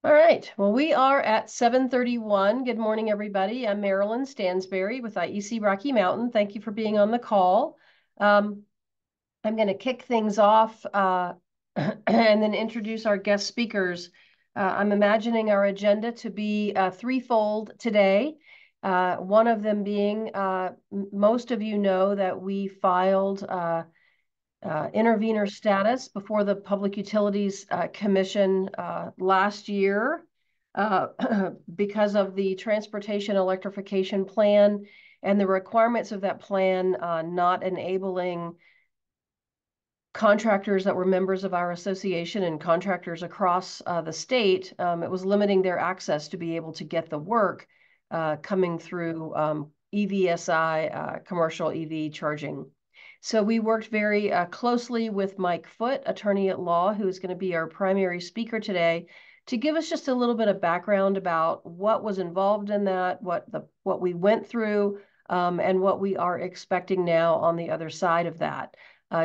All right. Well, we are at 7:31. Good morning, everybody. I'm Marilyn Stansberry with IEC Rocky Mountain. Thank you for being on the call. Um, I'm going to kick things off and then introduce our guest speakers. I'm imagining our agenda to be threefold today. One of them being, most of you know that we filed intervenor status before the Public Utilities Commission last year because of the transportation electrification plan and the requirements of that plan not enabling contractors that were members of our association and contractors across the state. It was limiting their access to be able to get the work coming through EVSI, commercial EV charging. So we worked very closely with Mike Foote, attorney at law, who's going to be our primary speaker today, to give us just a little bit of background about what was involved in that, what we went through, and what we are expecting now on the other side of that.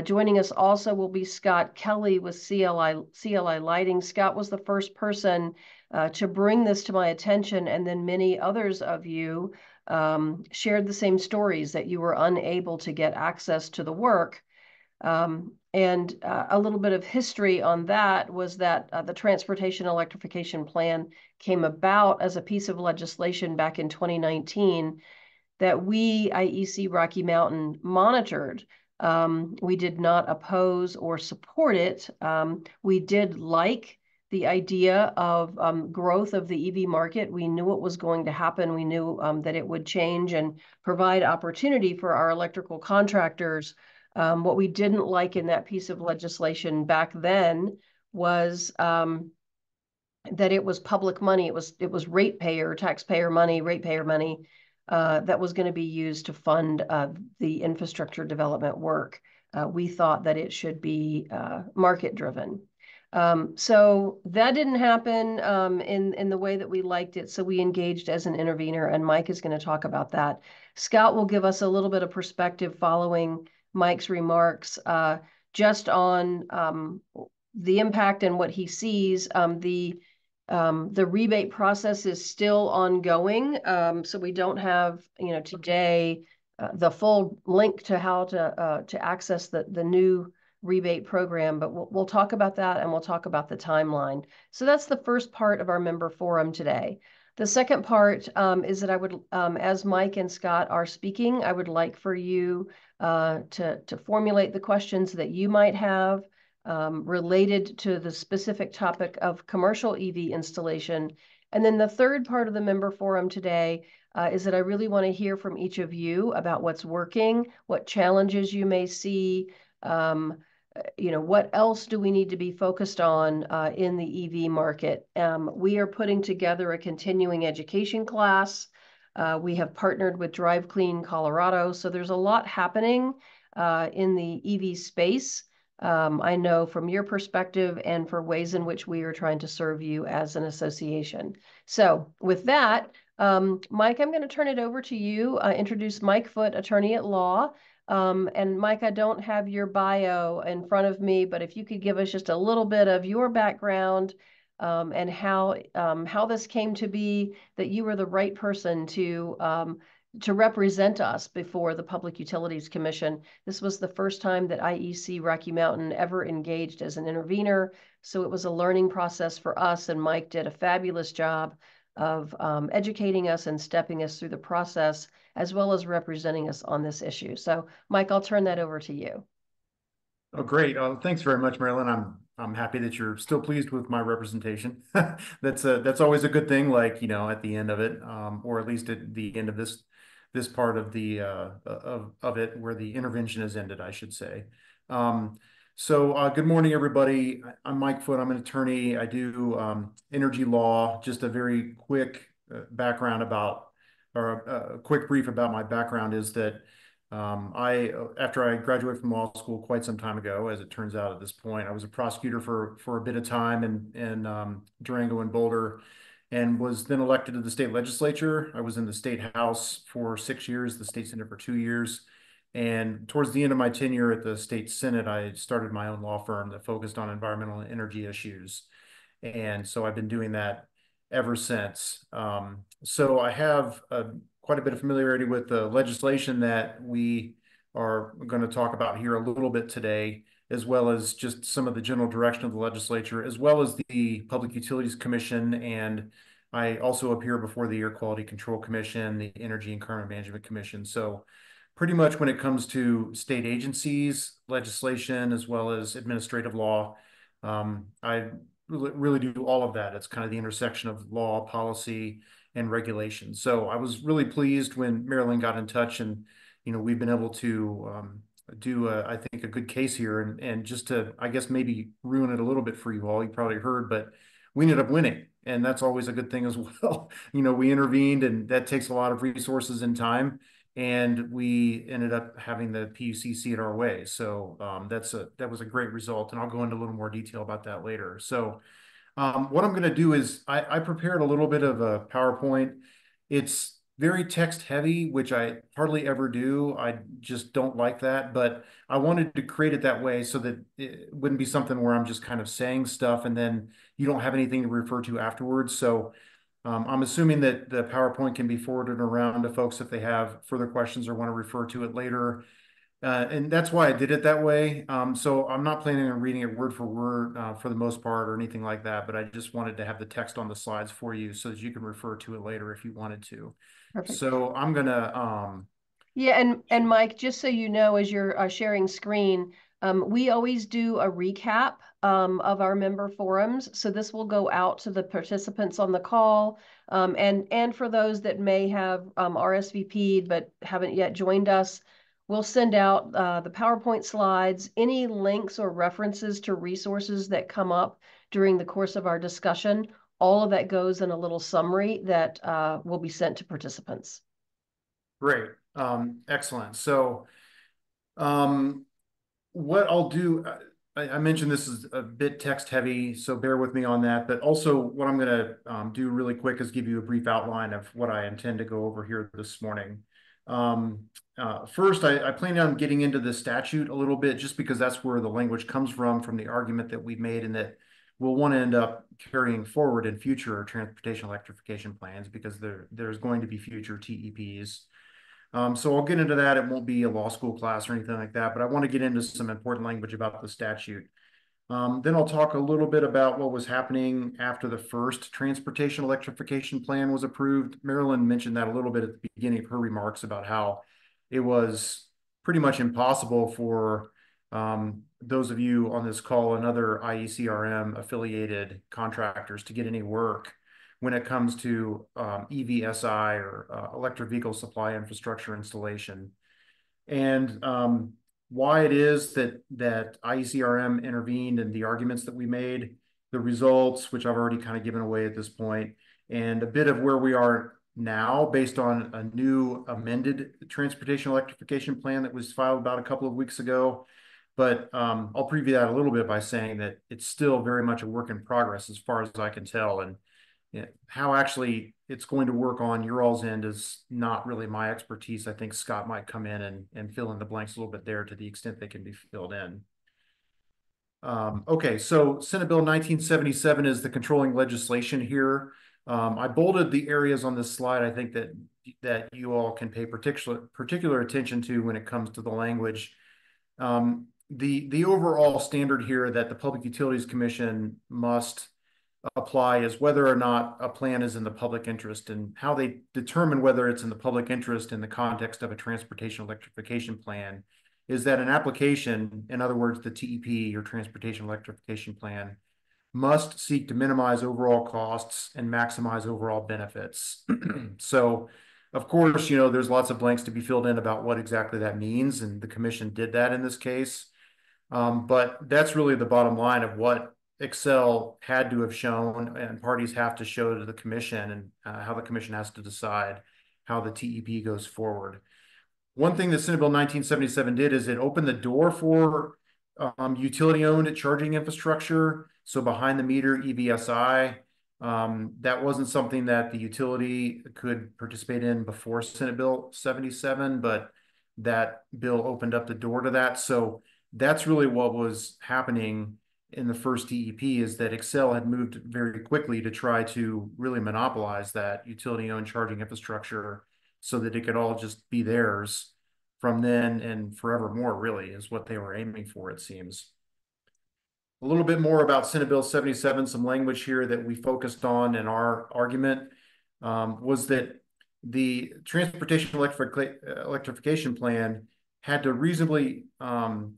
Joining us also will be Scott Kelly with CLI Lighting. Scott was the first person to bring this to my attention, and then many others of you shared the same stories that you were unable to get access to the work. And a little bit of history on that was that the Transportation Electrification Plan came about as a piece of legislation back in 2019 that we, IEC Rocky Mountain, monitored. We did not oppose or support it. We did like the idea of growth of the EV market. We knew it was going to happen. We knew that it would change and provide opportunity for our electrical contractors. What we didn't like in that piece of legislation back then was that it was public money. It was taxpayer money, ratepayer money that was going to be used to fund the infrastructure development work. We thought that it should be market driven. So that didn't happen in the way that we liked it. So we engaged as an intervener, and Mike is going to talk about that. Scott will give us a little bit of perspective following Mike's remarks just on the impact and what he sees. The rebate process is still ongoing, so we don't have, today the full link to how to access the new rebate program, but we'll talk about that and we'll talk about the timeline. So that's the first part of our member forum today. The second part is that I would, as Mike and Scott are speaking, I would like for you to formulate the questions that you might have related to the specific topic of commercial EV installation. And then the third part of the member forum today is that I really want to hear from each of you about what's working, what challenges you may see, what else do we need to be focused on in the EV market. We are putting together a continuing education class. We have partnered with Drive Clean Colorado, so there's a lot happening in the EV space. I know from your perspective and for ways in which we are trying to serve you as an association. So with that, Mike, I'm going to turn it over to you. Introduce Mike Foote, attorney at law. And Mike, I don't have your bio in front of me, but if you could give us just a little bit of your background and how this came to be that you were the right person to represent us before the Public Utilities Commission. This was the first time that IEC Rocky Mountain ever engaged as an intervener, so it was a learning process for us, and Mike did a fabulous job of educating us and stepping us through the process, as well as representing us on this issue. So, Mike, I'll turn that over to you. Oh, great. Thanks very much, Marilyn. I'm happy that you're still pleased with my representation. That's always a good thing, like, at the end of it, or at least at the end of this part of the of it where the intervention has ended, I should say. Good morning, everybody. I'm Mike Foote. I'm an attorney. I do energy law. Just a very quick background about, or a quick brief about my background is that after I graduated from law school quite some time ago, as it turns out at this point, I was a prosecutor for a bit of time in Durango and Boulder, and was then elected to the state legislature. I was in the state house for 6 years, the state senate for 2 years. And towards the end of my tenure at the state senate, I started my own law firm that focused on environmental and energy issues. And so I've been doing that ever since. So I have quite a bit of familiarity with the legislation that we are going to talk about here a little bit today, as well as just some of the general direction of the legislature, as well as the Public Utilities Commission. And I also appear before the Air Quality Control Commission, the Energy and Carbon Management Commission. So pretty much when it comes to state agencies, legislation, as well as administrative law, I really do all of that. It's kind of the intersection of law, policy, and regulation. So I was really pleased when Marilyn got in touch, and we've been able to do I think a good case here, and just to I guess maybe ruin it a little bit for you all. You probably heard, but we ended up winning, and that's always a good thing as well. We intervened, and that takes a lot of resources and time. And we ended up having the PUC see it our way. So that was a great result, and I'll go into a little more detail about that later. So what I'm going to do is I prepared a little bit of a PowerPoint. It's very text heavy, which I hardly ever do. I just don't like that, but I wanted to create it that way so that it wouldn't be something where I'm just kind of saying stuff and then you don't have anything to refer to afterwards. So I'm assuming that the PowerPoint can be forwarded around to folks if they have further questions or want to refer to it later. And that's why I did it that way. So I'm not planning on reading it word for word for the most part or anything like that, but I just wanted to have the text on the slides for you so that you can refer to it later if you wanted to. Perfect. So I'm gonna Yeah, and Mike, just so you know, as you're sharing screen, we always do a recap of our member forums. So this will go out to the participants on the call, and for those that may have RSVP'd but haven't yet joined us, we'll send out the PowerPoint slides, any links or references to resources that come up during the course of our discussion. All of that goes in a little summary that will be sent to participants. great. Excellent. So um, what I'll do, I mentioned this is a bit text heavy, so bear with me on that. But also, what I'm going to do really quick is give you a brief outline of what I intend to go over here this morning. First, I plan on getting into the statute a little bit, just because that's where the language comes from the argument that we've made, and that we'll want to end up carrying forward in future transportation electrification plans, because there's going to be future TEPs. So I'll get into that. It won't be a law school class or anything like that, but I want to get into some important language about the statute. Then I'll talk a little bit about what was happening after the first transportation electrification plan was approved. Marilyn mentioned that a little bit at the beginning of her remarks about how it was pretty much impossible for those of you on this call and other IECRM affiliated contractors to get any work when it comes to EVSI or electric vehicle supply infrastructure installation. And why it is that IECRM intervened, and the arguments that we made, the results, which I've already kind of given away at this point, and a bit of where we are now based on a new amended transportation electrification plan that was filed about a couple of weeks ago. But I'll preview that a little bit by saying that it's still very much a work in progress as far as I can tell. And how actually it's going to work on your all's end is not really my expertise. I think Scott might come in and fill in the blanks a little bit there to the extent they can be filled in. Okay, so Senate Bill 1977 is the controlling legislation here. I bolded the areas on this slide I think that you all can pay particular attention to when it comes to the language. The overall standard here that the Public Utilities Commission must apply is whether or not a plan is in the public interest, and how they determine whether it's in the public interest in the context of a transportation electrification plan is that an application, in other words, the TEP or transportation electrification plan, must seek to minimize overall costs and maximize overall benefits. So, of course, there's lots of blanks to be filled in about what exactly that means, and the commission did that in this case. But that's really the bottom line of what Excel had to have shown, and parties have to show to the commission, and how the commission has to decide how the TEP goes forward. One thing that Senate Bill 1977 did is it opened the door for utility-owned charging infrastructure. So behind the meter EVSI, that wasn't something that the utility could participate in before Senate Bill 77, but that bill opened up the door to that. So that's really what was happening in the first TEP is that Excel had moved very quickly to try to really monopolize that utility-owned charging infrastructure so that it could all just be theirs from then and forevermore, really, is what they were aiming for, it seems. A little bit more about Senate Bill 77, some language here that we focused on in our argument was that the Transportation Electrification Plan had to reasonably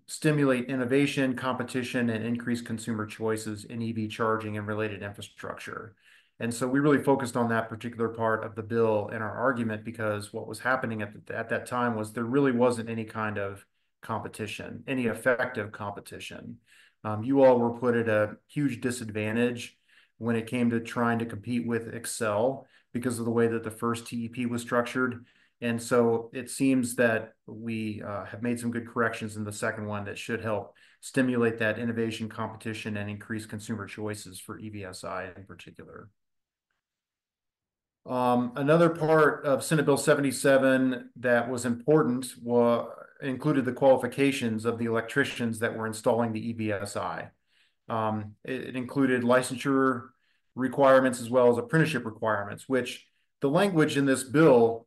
stimulate innovation, competition, and increase consumer choices in EV charging and related infrastructure. And so we really focused on that particular part of the bill in our argument because what was happening at that time was there really wasn't any kind of competition, any effective competition. You all were put at a huge disadvantage when it came to trying to compete with Excel because of the way that the first TEP was structured. And so it seems that we have made some good corrections in the second one that should help stimulate that innovation, competition, and increase consumer choices for EVSI in particular. Another part of Senate Bill 77 that was important included the qualifications of the electricians that were installing the EVSI. It included licensure requirements as well as apprenticeship requirements, which the language in this bill,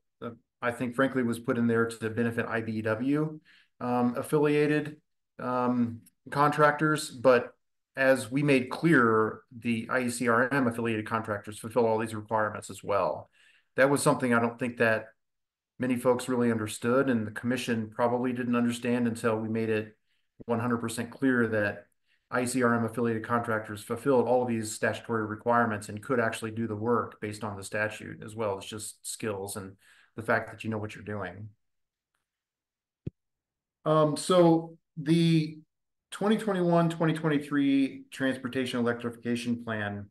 I think, frankly, was put in there to benefit IBEW affiliated contractors. But as we made clear, the IECRM affiliated contractors fulfill all these requirements as well. That was something I don't think that many folks really understood, and the commission probably didn't understand until we made it 100% clear that ICRM affiliated contractors fulfilled all of these statutory requirements and could actually do the work based on the statute, as well as just skills and the fact that you know what you're doing. So the 2021-2023 Transportation Electrification Plan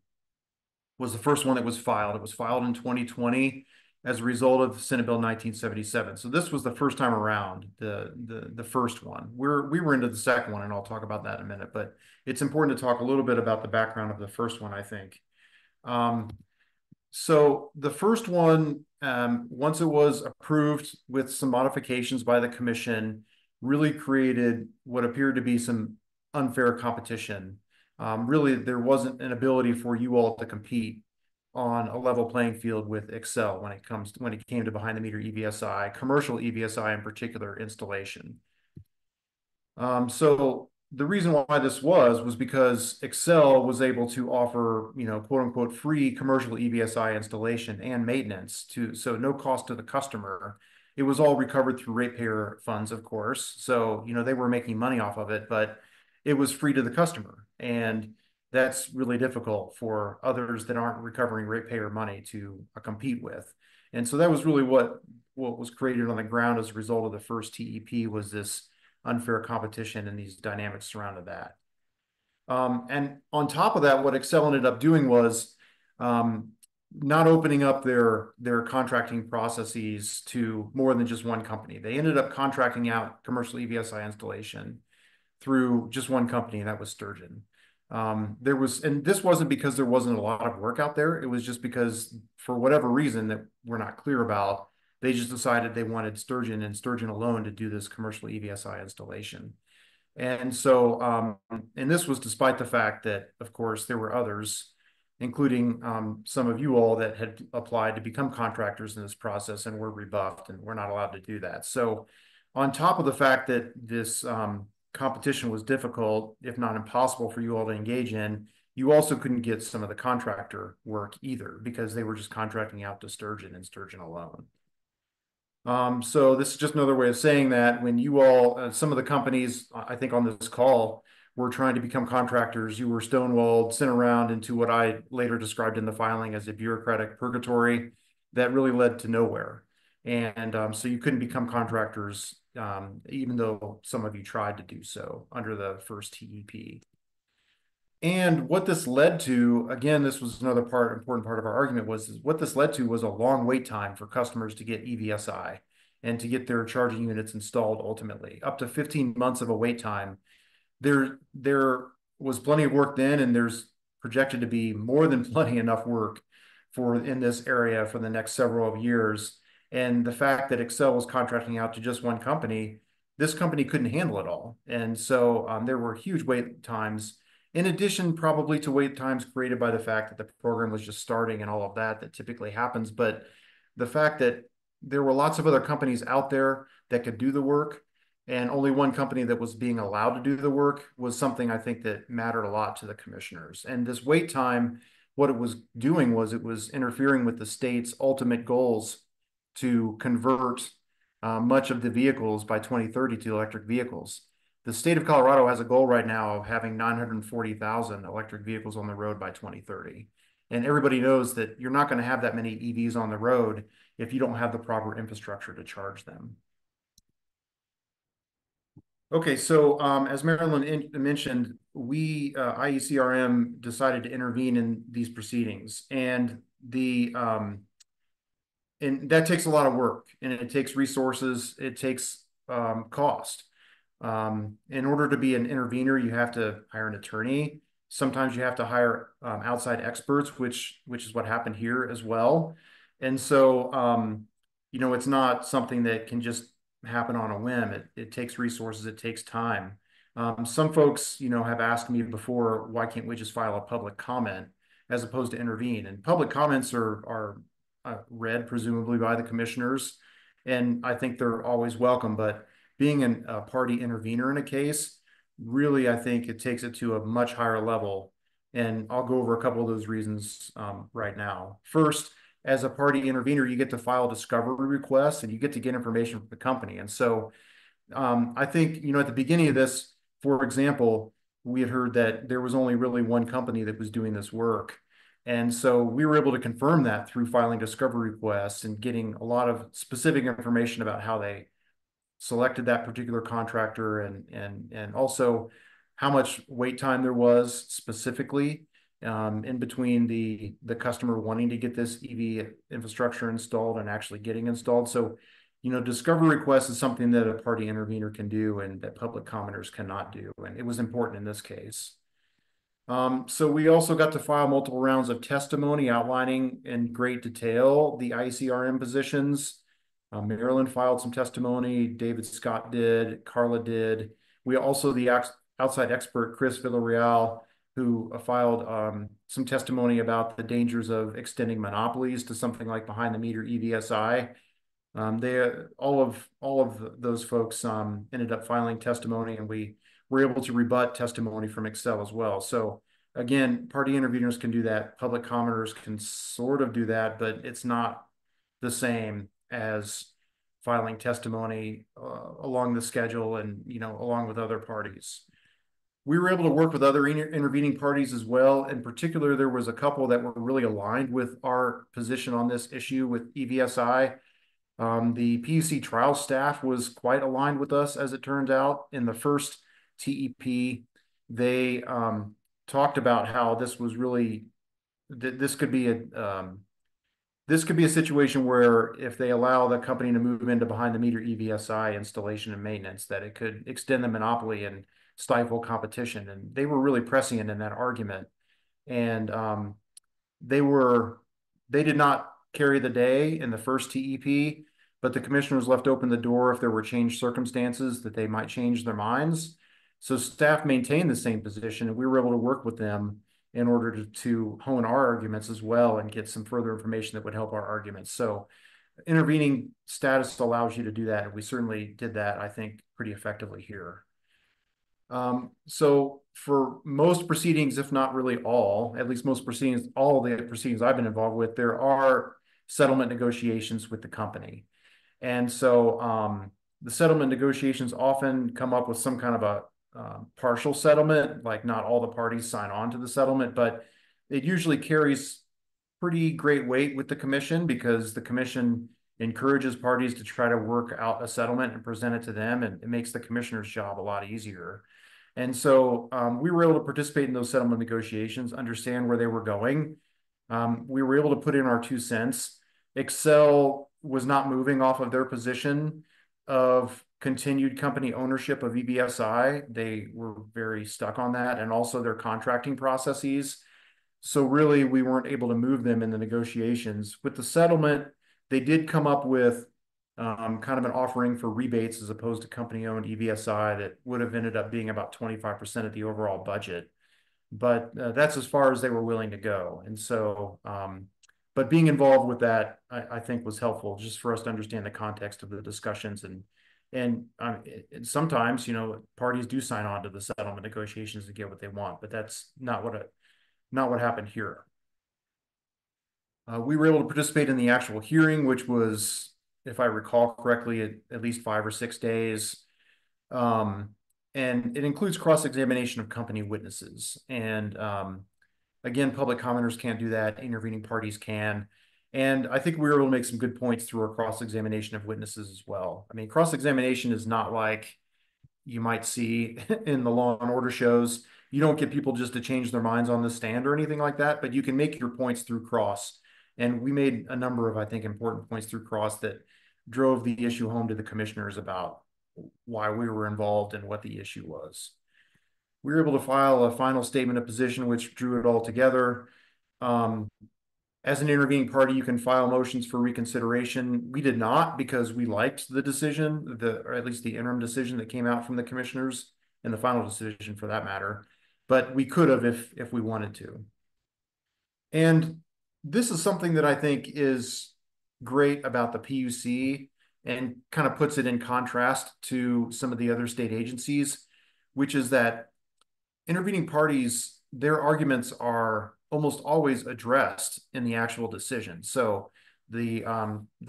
was the first one that was filed. It was filed in 2020 as a result of Senate Bill 1977. So this was the first time around, the first one. We were into the second one, and I'll talk about that in a minute, but it's important to talk a little bit about the background of the first one, I think. So the first one, once it was approved with some modifications by the commission, really created what appeared to be some unfair competition. Really, there wasn't an ability for you all to compete on a level playing field with Excel when it came to behind the meter EVSI, commercial EVSI in particular installation. So the reason why this was because Excel was able to offer, quote unquote, free commercial EVSI installation and maintenance so no cost to the customer. It was all recovered through ratepayer funds, of course. So, they were making money off of it, but it was free to the customer. And that's really difficult for others that aren't recovering ratepayer money to compete with. And so that was really what was created on the ground as a result of the first TEP was this unfair competition and these dynamics surrounded that. And on top of that, what Excel ended up doing was not opening up their contracting processes to more than just one company. They ended up contracting out commercial EVSI installation through just one company, and that was Sturgeon. And this wasn't because there wasn't a lot of work out there. It was just because, for whatever reason that we're not clear about, they just decided they wanted Sturgeon and Sturgeon alone to do this commercial EVSI installation. And so, and this was despite the fact that, of course, there were others, including some of you all that had applied to become contractors in this process and were rebuffed, and we're not allowed to do that. So on top of the fact that this competition was difficult, if not impossible for you all to engage in, you also couldn't get some of the contractor work either because they were just contracting out to Sturgeon and Sturgeon alone. So this is just another way of saying that when you all, some of the companies, I think on this call, were trying to become contractors, you were stonewalled, sent around into what I later described in the filing as a bureaucratic purgatory that really led to nowhere. And so you couldn't become contractors, even though some of you tried to do so under the first TEP. And what this led to, again, this was another important part of our argument, was what this led to was a long wait time for customers to get EVSI and to get their charging units installed ultimately, up to 15 months of a wait time. There was plenty of work then, and there's projected to be more than plenty enough work in this area for the next several years. And the fact that Excel was contracting out to just one company, this company couldn't handle it all. And so there were huge wait times. in addition probably to wait times created by the fact that the program was just starting and all of that that typically happens. But the fact that there were lots of other companies out there that could do the work, and only one company that was being allowed to do the work was something I think that mattered a lot to the commissioners. And this wait time, what it was doing was it was interfering with the state's ultimate goals to convert much of the vehicles by 2030 to electric vehicles. The state of Colorado has a goal right now of having 940,000 electric vehicles on the road by 2030. And everybody knows that you're not going to have that many EVs on the road if you don't have the proper infrastructure to charge them. Okay, so as Marilyn mentioned, we IECRM decided to intervene in these proceedings, and that takes a lot of work, and it takes resources, it takes cost. In order to be an intervener, you have to hire an attorney. Sometimes you have to hire outside experts, which is what happened here as well. And so, it's not something that can just happen on a whim. It takes resources, it takes time. Some folks, have asked me before, why can't we just file a public comment as opposed to intervene? And public comments are read presumably by the commissioners, and I think they're always welcome. But being a party intervener in a case, really, I think it takes it to a much higher level. And I'll go over a couple of those reasons right now. First, as a party intervener, you get to file discovery requests and you get to get information from the company. And so I think, at the beginning of this, for example, we had heard that there was only really one company that was doing this work. And so we were able to confirm that through filing discovery requests and getting a lot of specific information about how they selected that particular contractor, and also how much wait time there was specifically in between the customer wanting to get this EV infrastructure installed and actually getting installed. So, discovery request is something that a party intervener can do and that public commenters cannot do. And it was important in this case. So we also got to file multiple rounds of testimony outlining in great detail the ICRM positions. Marilyn filed some testimony, David Scott did, Carla did. We also, the outside expert, Chris Villarreal, who filed some testimony about the dangers of extending monopolies to something like behind the meter EVSI. All of those folks ended up filing testimony, and we were able to rebut testimony from Excel as well. So again, party interveners can do that. Public commenters can sort of do that, but it's not the same as filing testimony along the schedule and, along with other parties. We were able to work with other intervening parties as well. In particular, there was a couple that were really aligned with our position on this issue with EVSI. The PUC trial staff was quite aligned with us, as it turns out. In the first TEP, they talked about how this was really, this could be a situation where if they allow the company to move into behind the meter EVSI installation and maintenance, that it could extend the monopoly and stifle competition. And they were really prescient in that argument. And they did not carry the day in the first TEP, but the commissioners left open the door if there were changed circumstances that they might change their minds. So staff maintained the same position, and we were able to work with them in order to hone our arguments as well and get some further information that would help our arguments. So intervening status allows you to do that, and we certainly did that, I think, pretty effectively here. So for most proceedings, if not really all, at least most proceedings, all the proceedings I've been involved with, there are settlement negotiations with the company. And so the settlement negotiations often come up with some kind of a partial settlement, like not all the parties sign on to the settlement, but it usually carries pretty great weight with the commission because the commission encourages parties to try to work out a settlement and present it to them, and it makes the commissioner's job a lot easier. And so we were able to participate in those settlement negotiations, understand where they were going. We were able to put in our 2 cents. Excel was not moving off of their position of continued company ownership of EBSI. They were very stuck on that, and also their contracting processes. So really, we weren't able to move them in the negotiations. With the settlement, they did come up with kind of an offering for rebates as opposed to company-owned EVSI that would have ended up being about 25% of the overall budget. but that's as far as they were willing to go. And so, but being involved with that, I think was helpful just for us to understand the context of the discussions and sometimes, parties do sign on to the settlement negotiations to get what they want, but that's not what happened here. We were able to participate in the actual hearing, which was, if I recall correctly, at least 5 or 6 days. Um, and it includes cross-examination of company witnesses. And again, public commenters can't do that. Intervening parties can. And I think we were able to make some good points through our cross-examination of witnesses as well. I mean, cross-examination is not like you might see in the Law and Order shows. You don't get people just to change their minds on the stand or anything like that, but you can make your points through cross. And we made a number of, I think, important points through cross that drove the issue home to the commissioners about why we were involved and what the issue was. We were able to file a final statement of position, which drew it all together. Um, as an intervening party, you can file motions for reconsideration. We did not because we liked the decision, or at least the interim decision that came out from the commissioners, and the final decision for that matter. But we could have if we wanted to. And this is something that I think is great about the PUC and kind of puts it in contrast to some of the other state agencies, which is that intervening parties, their arguments are almost always addressed in the actual decision. So the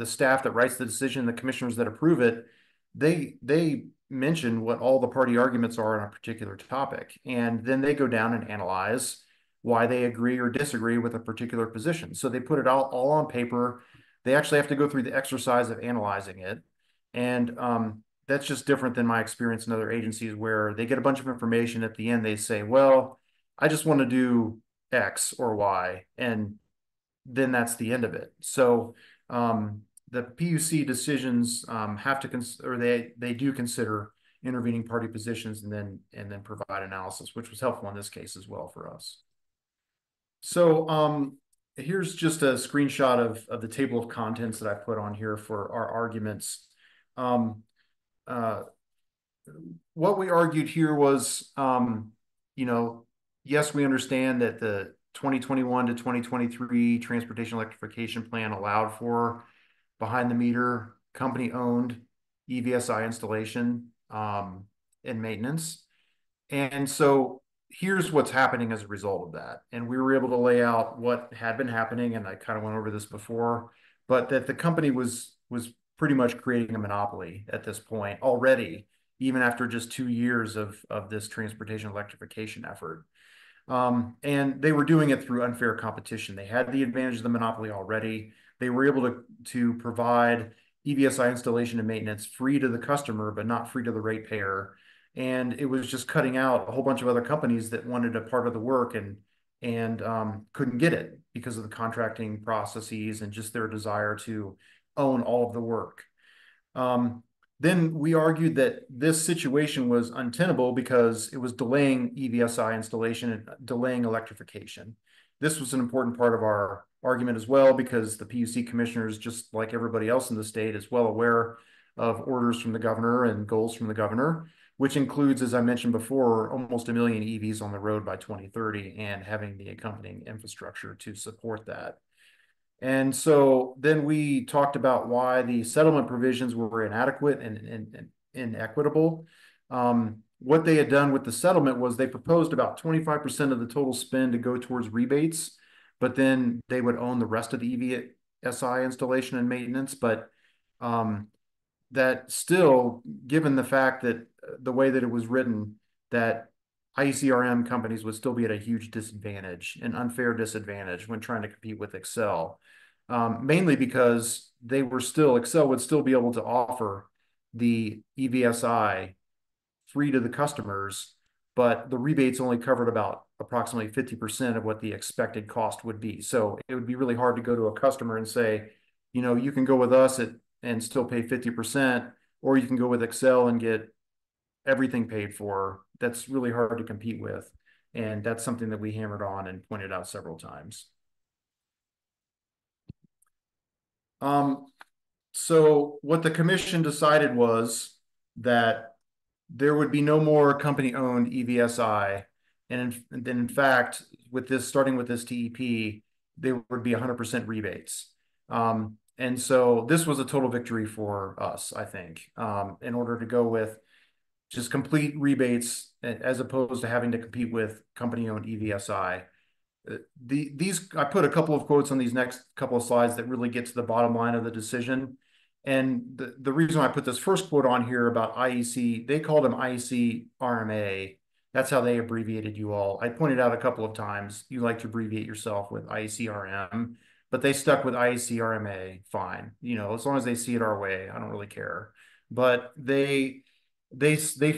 staff that writes the decision, the commissioners that approve it, they mention what all the party arguments are on a particular topic, and then they go down and analyze why they agree or disagree with a particular position. So they put it all on paper. They actually have to go through the exercise of analyzing it, and that's just different than my experience in other agencies where they get a bunch of information at the end. They say, well, I just want to do X or Y, and then that's the end of it. So the PUC decisions have to or they do consider intervening party positions and then provide analysis, which was helpful in this case as well for us. So here's just a screenshot of the table of contents that I put on here for our arguments. What we argued here was, yes, we understand that the 2021 to 2023 transportation electrification plan allowed for behind the meter company owned EVSI installation and maintenance. And so here's what's happening as a result of that. And we were able to lay out what had been happening, and I kind of went over this before, but that the company was pretty much creating a monopoly at this point already, even after just 2 years of this transportation electrification effort. And they were doing it through unfair competition. They had the advantage of the monopoly already. They were able to provide EVSI installation and maintenance free to the customer, but not free to the ratepayer. And it was just cutting out a whole bunch of other companies that wanted a part of the work and couldn't get it because of the contracting processes and just their desire to own all of the work. Then we argued that this situation was untenable because it was delaying EVSI installation and delaying electrification. This was an important part of our argument as well because the PUC commissioners, just like everybody else in the state, is well aware of orders from the governor and goals from the governor, which includes, as I mentioned before, almost 1 million EVs on the road by 2030 and having the accompanying infrastructure to support that. And so then we talked about why the settlement provisions were inadequate and inequitable. What they had done with the settlement was they proposed about 25% of the total spend to go towards rebates, but then they would own the rest of the EVSI installation and maintenance. But that still, given the fact that the way that it was written, that IECRM companies would still be at a huge disadvantage, an unfair disadvantage when trying to compete with Excel, mainly because Excel would still be able to offer the EVSI free to the customers, but the rebates only covered about approximately 50% of what the expected cost would be. So it would be really hard to go to a customer and say, you can go with us and still pay 50%, or you can go with Excel and get everything paid for. That's really hard to compete with. And that's something that we hammered on and pointed out several times. So what the commission decided was that there would be no more company-owned EVSI And then in fact, with this, starting with this TEP, there would be 100% rebates. And so this was a total victory for us, I think, in order to go with just complete rebates as opposed to having to compete with company-owned EVSI. These I put a couple of quotes on these next couple of slides that really get to the bottom line of the decision. And the reason I put this first quote on here about IEC, they called them IEC RMA. That's how they abbreviated you all. I pointed out a couple of times you like to abbreviate yourself with IEC RM, but they stuck with IEC RMA. Fine, as long as they see it our way, I don't really care. But they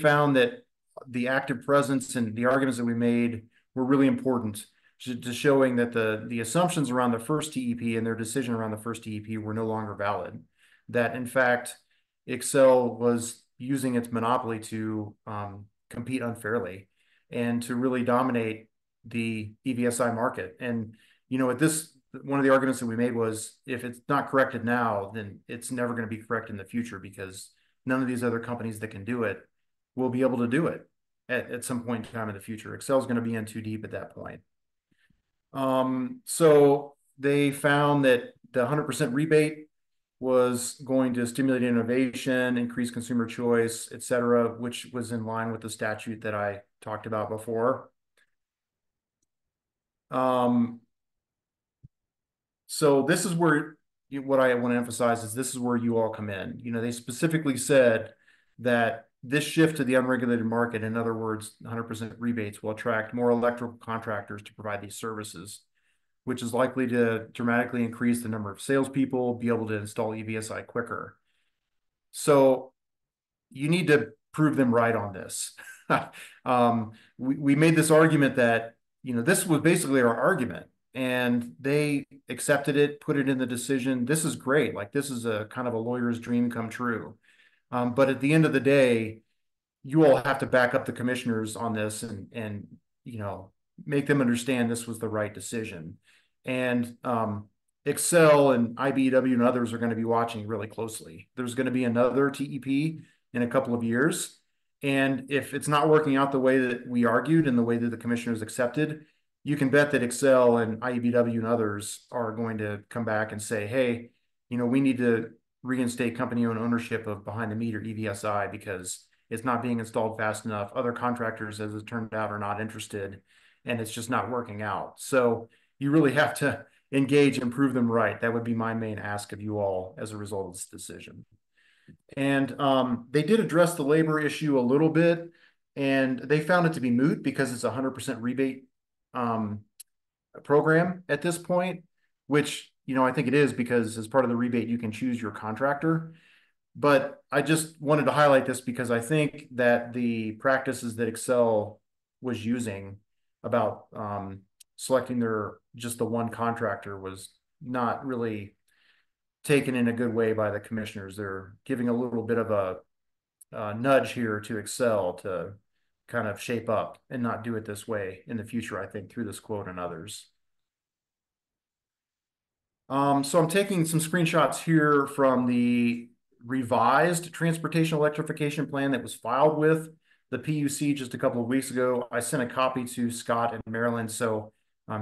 found that the active presence and the arguments that we made were really important to showing that the assumptions around the first TEP and their decision around the first TEP were no longer valid. That in fact, Excel was using its monopoly to compete unfairly and to really dominate the EVSI market. And at this, one of the arguments that we made was if it's not corrected now, then it's never going to be correct in the future because none of these other companies that can do it will be able to do it at some point in time in the future. Excel is going to be in too deep at that point. So they found that the 100% rebate was going to stimulate innovation, increase consumer choice, et cetera, which was in line with the statute that I talked about before. So this is where what I want to emphasize is this is where you all come in. They specifically said that this shift to the unregulated market, in other words, 100% rebates, will attract more electrical contractors to provide these services, which is likely to dramatically increase the number of salespeople, be able to install EVSI quicker. So you need to prove them right on this. We made this argument that, this was basically our argument, and they accepted it, put it in the decision. This is great. Like, this is a kind of a lawyer's dream come true. But at the end of the day, you all have to back up the commissioners on this and make them understand this was the right decision. And Excel and IBEW and others are going to be watching really closely. There's going to be another TEP in a couple of years. And if it's not working out the way that we argued and the way that the commissioners accepted, you can bet that Excel and IBEW and others are going to come back and say, hey, we need to reinstate company-owned ownership of behind-the-meter EVSI because it's not being installed fast enough. Other contractors, as it turned out, are not interested, and it's just not working out. So you really have to engage and prove them right. That would be my main ask of you all as a result of this decision. And they did address the labor issue a little bit, and they found it to be moot because it's a 100% rebate program at this point, which, I think it is because as part of the rebate, you can choose your contractor. But I just wanted to highlight this because I think that the practices that Excel was using about selecting just the one contractor was not really taken in a good way by the commissioners. They're giving a little bit of a nudge here to Excel to kind of shape up and not do it this way in the future, I think, through this quote and others. So I'm taking some screenshots here from the revised transportation electrification plan that was filed with the PUC just a couple of weeks ago. I sent a copy to Scott and Marilyn, so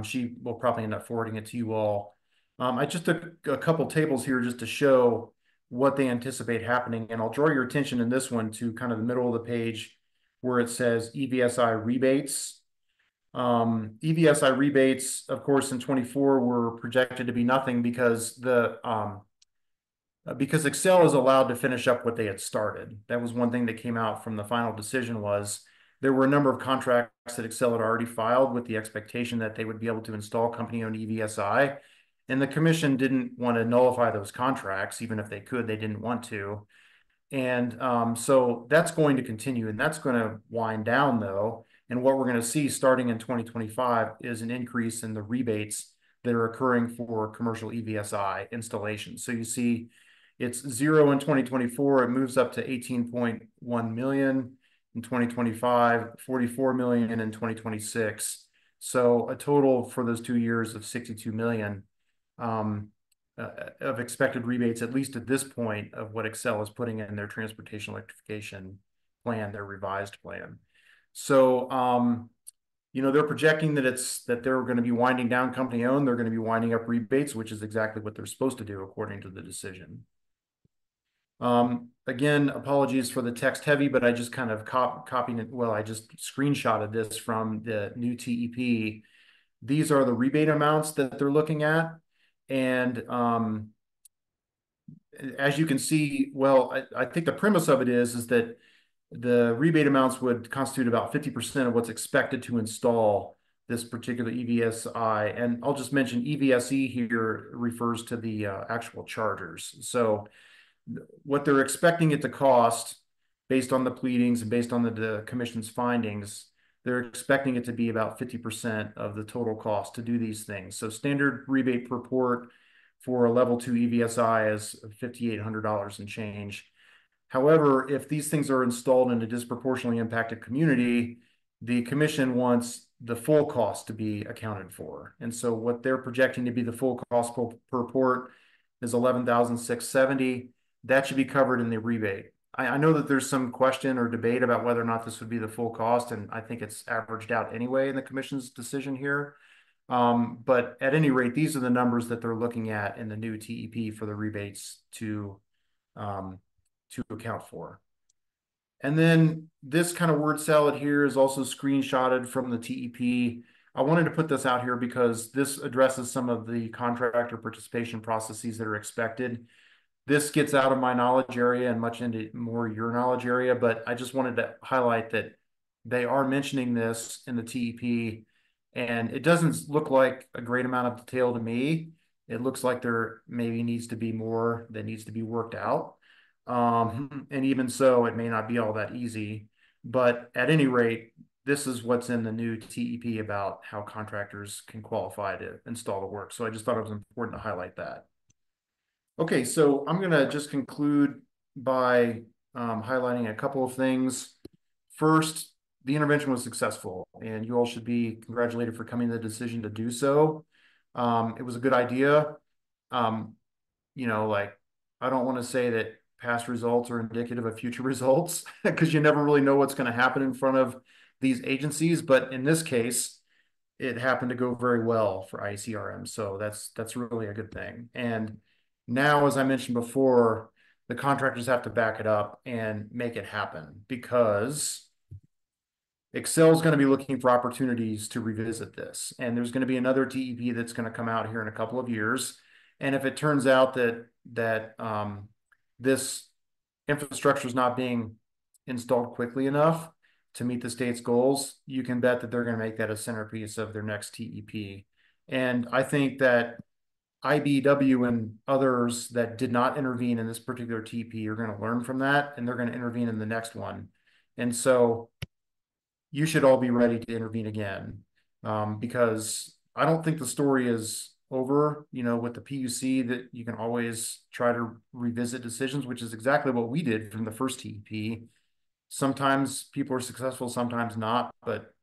she will probably end up forwarding it to you all. I just took a couple tables here just to show what they anticipate happening, and I'll draw your attention in this one to kind of the middle of the page where it says EVSI rebates. EVSI rebates, of course, in 24 were projected to be nothing because because Excel is allowed to finish up what they had started. That was one thing that came out from the final decision was there were a number of contracts that Excel had already filed with the expectation that they would be able to install company-owned EVSI. And the commission didn't want to nullify those contracts, even if they could, they didn't want to. And so that's going to continue, and that's going to wind down, though. And what we're going to see starting in 2025 is an increase in the rebates that are occurring for commercial EVSI installations. So you see it's 0 in 2024. It moves up to 18.1 million in 2025, 44 million in 2026. So a total for those 2 years of 62 million of expected rebates, at least at this point, of what Excel is putting in their transportation electrification plan, their revised plan. So, they're projecting that they're going to be winding down company owned. They're going to be winding up rebates, which is exactly what they're supposed to do according to the decision. Again, apologies for the text heavy, but I just kind of copied it. Well, I just screenshotted this from the new TEP. These are the rebate amounts that they're looking at. And as you can see, well, I think the premise of it is that the rebate amounts would constitute about 50% of what's expected to install this particular EVSI. And I'll just mention EVSE here refers to the actual chargers. So what they're expecting it to cost based on the pleadings and based on the commission's findings, they're expecting it to be about 50% of the total cost to do these things. So standard rebate per port for a level 2 EVSI is $5,800 and change. However, if these things are installed in a disproportionately impacted community, the commission wants the full cost to be accounted for. And so what they're projecting to be the full cost per port is $11,670. That should be covered in the rebate. I know that there's some question or debate about whether or not this would be the full cost, and I think it's averaged out anyway in the commission's decision here. But at any rate, these are the numbers that they're looking at in the new TEP for the rebates to account for. And then this kind of word salad here is also screenshotted from the TEP. I wanted to put this out here because this addresses some of the contractor participation processes that are expected. This gets out of my knowledge area and much into more your knowledge area, but I just wanted to highlight that they are mentioning this in the TEP, and it doesn't look like a great amount of detail to me. It looks like there maybe needs to be more that needs to be worked out. And even so, it may not be all that easy. But at any rate, this is what's in the new TEP about how contractors can qualify to install the work. So I just thought it was important to highlight that. Okay, so I'm going to just conclude by highlighting a couple of things. First, the intervention was successful, and you all should be congratulated for coming to the decision to do so. It was a good idea. Like, I don't want to say that past results are indicative of future results because you never really know what's going to happen in front of these agencies. But in this case, it happened to go very well for ICRM. So that's really a good thing. And now, as I mentioned before, the contractors have to back it up and make it happen because Excel is going to be looking for opportunities to revisit this. And there's going to be another TEP that's going to come out here in a couple of years. And if it turns out that this infrastructure is not being installed quickly enough to meet the state's goals, you can bet that they're going to make that a centerpiece of their next TEP. And I think that IBW and others that did not intervene in this particular TP are going to learn from that, and they're going to intervene in the next one. And so you should all be ready to intervene again, because I don't think the story is over, with the PUC, that you can always try to revisit decisions, which is exactly what we did from the first TEP. Sometimes people are successful, sometimes not, but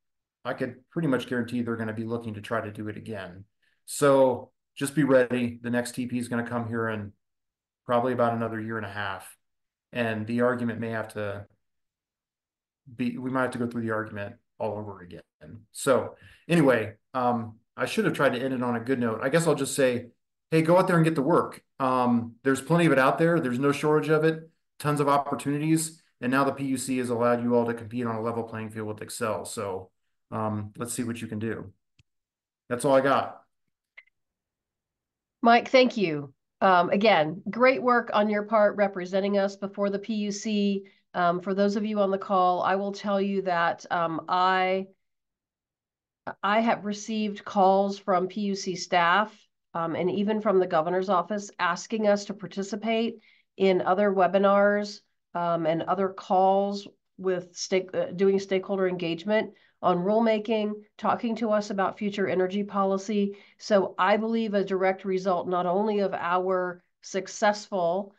I could pretty much guarantee they're going to be looking to try to do it again. So just be ready. The next TP is going to come here in probably about another year and a half. And the argument may have to we might have to go through the argument all over again. So anyway, I should have tried to end it on a good note. I guess I'll just say, hey, go out there and get the work. There's plenty of it out there. There's no shortage of it, tons of opportunities. And now the PUC has allowed you all to compete on a level playing field with Excel. So let's see what you can do. That's all I got. Mike, thank you. Again, great work on your part representing us before the PUC. For those of you on the call, I will tell you that I have received calls from PUC staff and even from the governor's office asking us to participate in other webinars and other calls with doing stakeholder engagement on rulemaking, talking to us about future energy policy. So I believe a direct result not only of our successful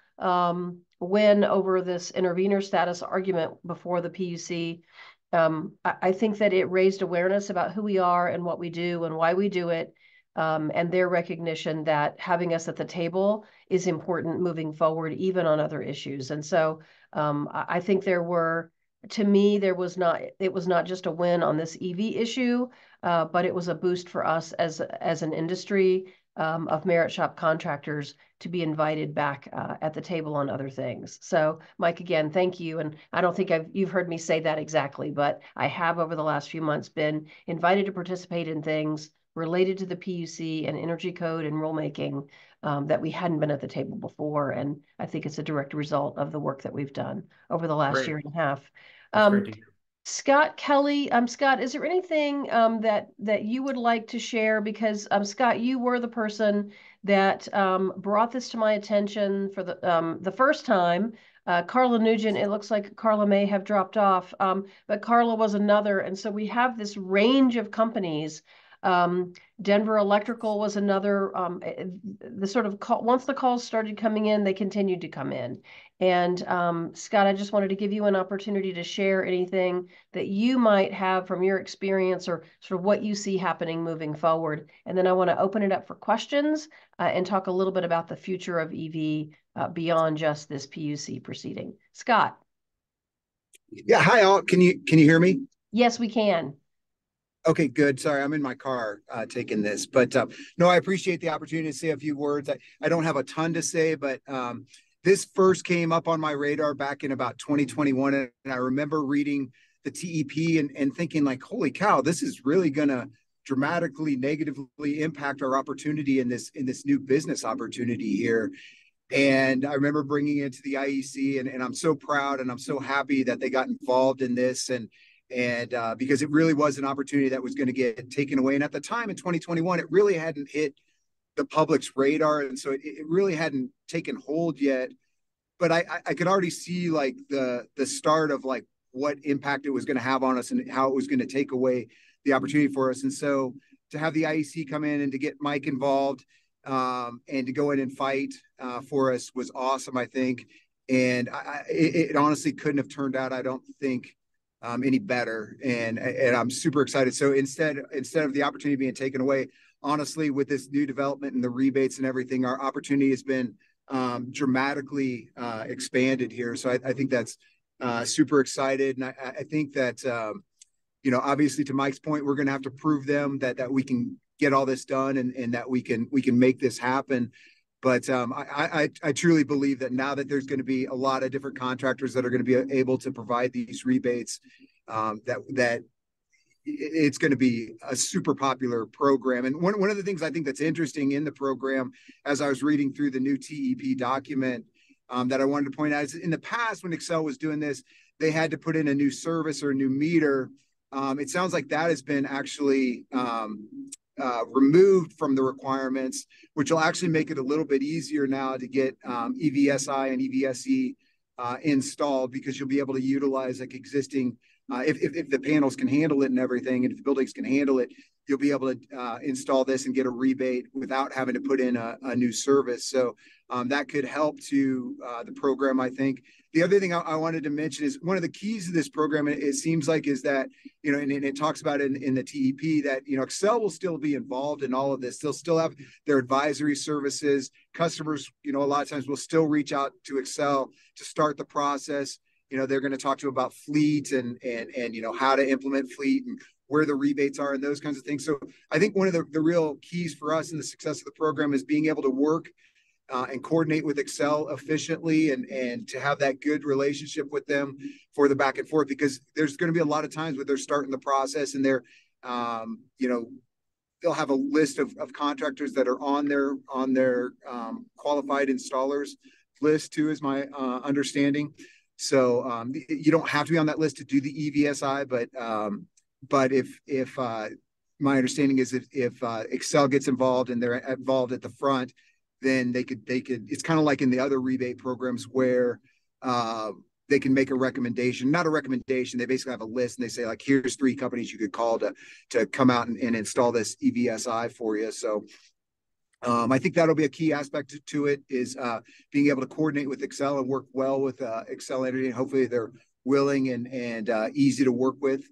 win over this intervener status argument before the PUC, I think that it raised awareness about who we are and what we do and why we do it, and their recognition that having us at the table is important moving forward, even on other issues. And so I think it was not just a win on this EV issue. but it was a boost for us as an industry of merit shop contractors to be invited back at the table on other things. So, Mike, again, thank you. And I don't think you've heard me say that exactly, but I have over the last few months been invited to participate in things related to the PUC and energy code and rulemaking that we hadn't been at the table before. And I think it's a direct result of the work that we've done over the last Great. year and a half. That's great to hear. Scott Kelly, Scott, is there anything that you would like to share? Because Scott, you were the person that brought this to my attention for the first time. Carla Nugent, it looks like Carla may have dropped off, but Carla was another, and so we have this range of companies. Denver Electrical was another. The sort of call, once the calls started coming in, they continued to come in. And Scott, I just wanted to give you an opportunity to share anything that you might have from your experience or sort of what you see happening moving forward. And then I want to open it up for questions and talk a little bit about the future of EV beyond just this PUC proceeding. Scott. Yeah, hi all. Can you hear me? Yes, we can. Okay, good. Sorry, I'm in my car taking this, but no, I appreciate the opportunity to say a few words. I don't have a ton to say, but this first came up on my radar back in about 2021, and I remember reading the TEP and thinking like, holy cow, this is really going to dramatically negatively impact our opportunity in this new business opportunity here. And I remember bringing it to the IEC, and I'm so proud and I'm so happy that they got involved in this, and because it really was an opportunity that was going to get taken away. And at the time in 2021, it really hadn't hit the public's radar, and so it really hadn't taken hold yet. But I could already see like the start of like what impact it was going to have on us and how it was going to take away the opportunity for us. And so to have the IEC come in and to get Mike involved and to go in and fight for us was awesome, I think. And it honestly couldn't have turned out, I don't think, any better. And I'm super excited. So instead of the opportunity being taken away, honestly, with this new development and the rebates and everything, our opportunity has been dramatically expanded here. So I think that's super excited. And I think that, obviously to Mike's point, we're going to have to prove them that we can get all this done and that we can make this happen. But I truly believe that now that there's going to be a lot of different contractors that are going to be able to provide these rebates, that it's going to be a super popular program. And one of the things I think that's interesting in the program, as I was reading through the new TEP document, that I wanted to point out is in the past when Xcel was doing this, they had to put in a new service or a new meter. It sounds like that has been actually removed from the requirements, which will actually make it a little bit easier now to get EVSI and EVSE installed, because you'll be able to utilize like existing, if the panels can handle it and everything, and if the buildings can handle it, you'll be able to install this and get a rebate without having to put in a new service. So that could help to the program, I think. The other thing I wanted to mention is one of the keys to this program, it seems like, is that, and it talks about in the TEP that, Xcel will still be involved in all of this. They'll still have their advisory services. Customers, a lot of times will still reach out to Xcel to start the process. They're going to talk to you about fleet and how to implement fleet and where the rebates are and those kinds of things. So I think one of the real keys for us in the success of the program is being able to work and coordinate with Xcel efficiently and to have that good relationship with them for the back and forth, because there's going to be a lot of times where they're starting the process and they're, they'll have a list of contractors that are on their qualified installers list too, is my understanding. So you don't have to be on that list to do the EVSI, but if my understanding is if Xcel gets involved and they're involved at the front, then they could, it's kind of like in the other rebate programs where they can make a recommendation, not a recommendation. They basically have a list and they say like, here's 3 companies you could call to come out and install this EVSI for you. So I think that'll be a key aspect to it, is being able to coordinate with Xcel and work well with Xcel Energy. And hopefully they're willing and easy to work with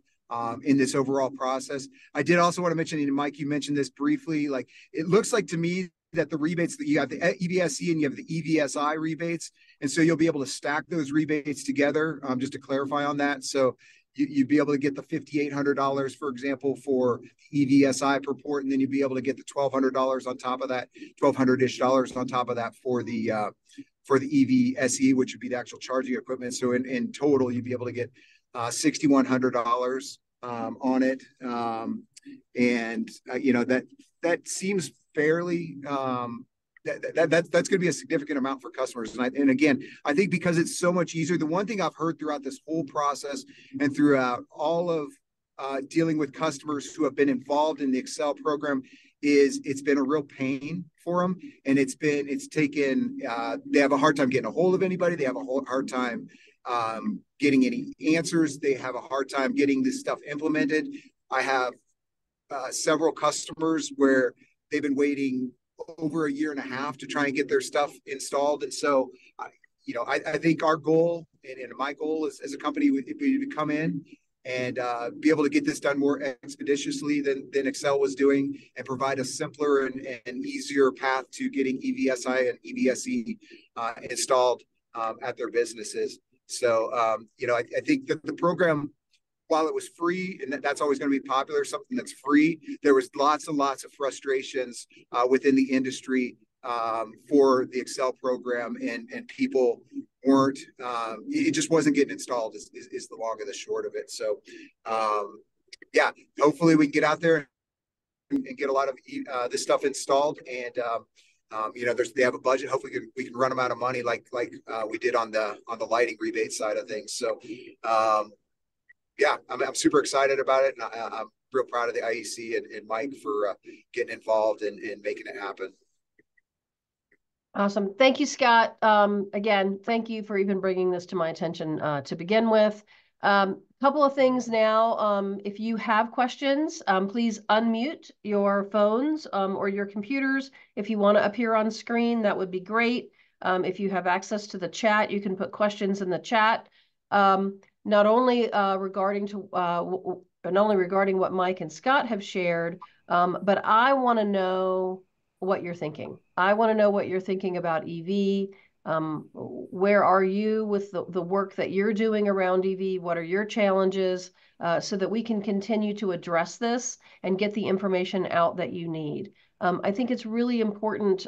in this overall process. I did also want to mention, and Mike, you mentioned this briefly, like it looks like to me that the rebates, that you have the EVSE and you have the EVSI rebates. And so you'll be able to stack those rebates together, just to clarify on that. So you'd be able to get the $5,800, for example, for EVSI purport, and then you'd be able to get the $1,200 on top of that, $1,200-ish on top of that for the EVSE, which would be the actual charging equipment. So in total, you'd be able to get $6,100 on it. That seems fairly that's going to be a significant amount for customers. And again, I think because it's so much easier, the one thing I've heard throughout this whole process and throughout all of dealing with customers who have been involved in the Excel program is it's been a real pain for them. And they have a hard time getting a hold of anybody. They have a hard time getting any answers. They have a hard time getting this stuff implemented. I have several customers where they've been waiting over a year and a half to try and get their stuff installed. And so, I think our goal and my goal as a company would be to come in and be able to get this done more expeditiously than Excel was doing, and provide a simpler and easier path to getting EVSI and EVSE installed at their businesses. So, I think that the program, while it was free, and that's always going to be popular, something that's free, there was lots and lots of frustrations within the industry for the Excel program, and people weren't, it just wasn't getting installed is the long and the short of it. So, hopefully we can get out there and get a lot of this stuff installed. And, they have a budget. Hopefully we can run them out of money like we did on the lighting rebate side of things. So, I'm super excited about it, and I'm real proud of the IEC and Mike for getting involved and making it happen. Awesome. Thank you, Scott. Again, thank you for even bringing this to my attention to begin with. Couple of things now. If you have questions, please unmute your phones or your computers. If you want to appear on screen, that would be great. If you have access to the chat, you can put questions in the chat. Not only regarding what Mike and Scott have shared, but I want to know what you're thinking. I want to know what you're thinking about EV. Where are you with the work that you're doing around EV? What are your challenges? So that we can continue to address this and get the information out that you need. I think it's really important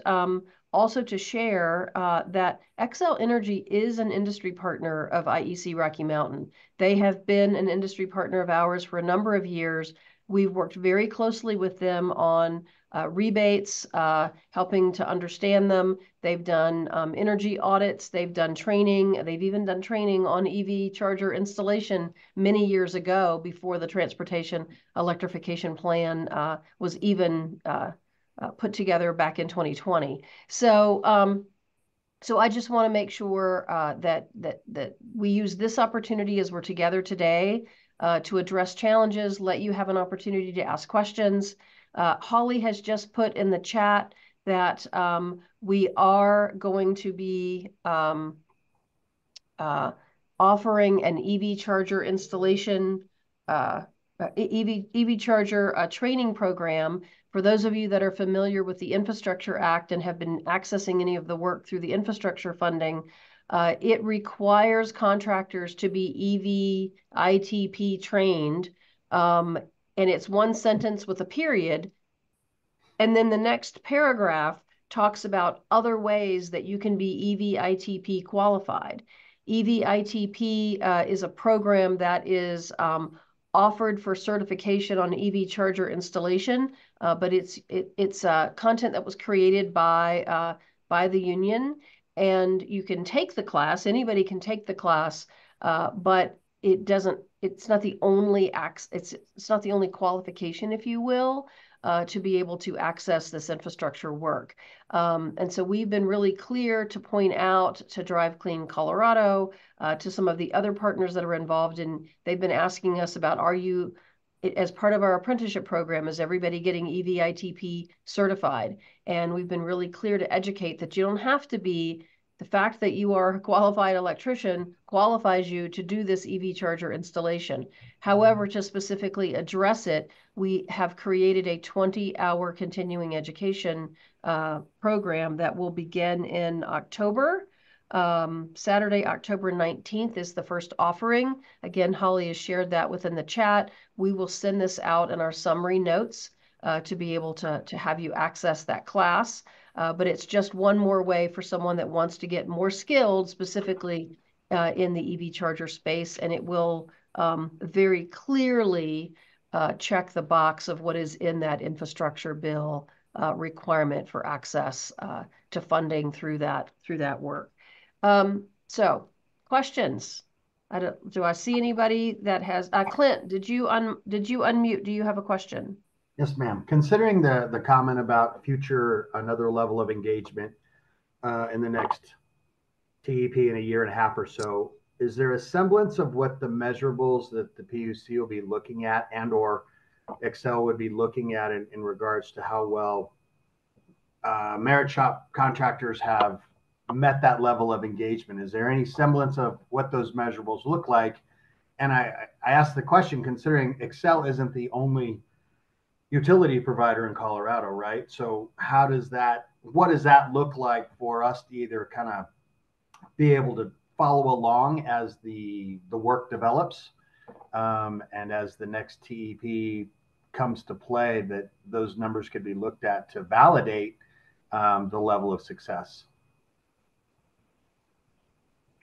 also to share that Xcel Energy is an industry partner of IEC Rocky Mountain. They have been an industry partner of ours for a number of years. We've worked very closely with them on rebates, helping to understand them. They've done energy audits. They've done training. They've even done training on EV charger installation many years ago, before the Transportation Electrification Plan was even put together back in 2020. So I just want to make sure that we use this opportunity as we're together today to address challenges, let you have an opportunity to ask questions. Holly has just put in the chat that we are going to be offering an EV charger installation, EV charger training program. For those of you that are familiar with the Infrastructure Act and have been accessing any of the work through the infrastructure funding, it requires contractors to be EV ITP trained, and it's one sentence with a period. And then the next paragraph talks about other ways that you can be EV ITP qualified. EV ITP is a program that is offered for certification on EV charger installation, but it's content that was created by the union, and you can take the class. Anybody can take the class, but it's not the only it's not the only qualification, if you will, to be able to access this infrastructure work. And so we've been really clear to point out to Drive Clean Colorado, to some of the other partners that are involved, and they've been asking us about, as part of our apprenticeship program, is everybody getting EV ITP certified? And we've been really clear to educate that you don't have to be. The fact that you are a qualified electrician qualifies you to do this EV charger installation. However, to specifically address it, we have created a 20-hour continuing education program that will begin in October. Saturday, October 19th is the first offering. Again, Holly has shared that within the chat. We will send this out in our summary notes to be able to have you access that class. But it's just one more way for someone that wants to get more skilled, specifically in the EV charger space, and it will very clearly check the box of what is in that infrastructure bill requirement for access to funding through that work. So questions? Do I see anybody that has Clint, did you unmute? Do you have a question? Yes, ma'am. Considering the comment about future another level of engagement in the next TEP in a year and a half or so, is there a semblance of what the measurables that the PUC will be looking at and or Excel would be looking at in regards to how well merit shop contractors have met that level of engagement? Is there any semblance of what those measurables look like? And I asked the question considering Excel isn't the only utility provider in Colorado, right? So what does that look like for us to either kind of be able to follow along as the work develops and as the next TEP comes to play, that those numbers could be looked at to validate the level of success?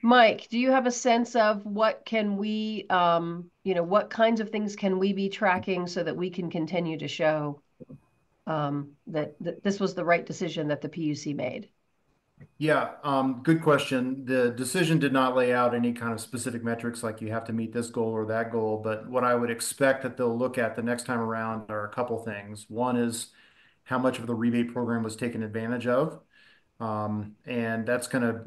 Mike, do you have a sense of what can we, what kinds of things can we be tracking so that we can continue to show that this was the right decision that the PUC made? Yeah, good question. The decision did not lay out any kind of specific metrics like you have to meet this goal or that goal, but what I would expect that they'll look at the next time around are a couple things. One is how much of the rebate program was taken advantage of. And that's going to,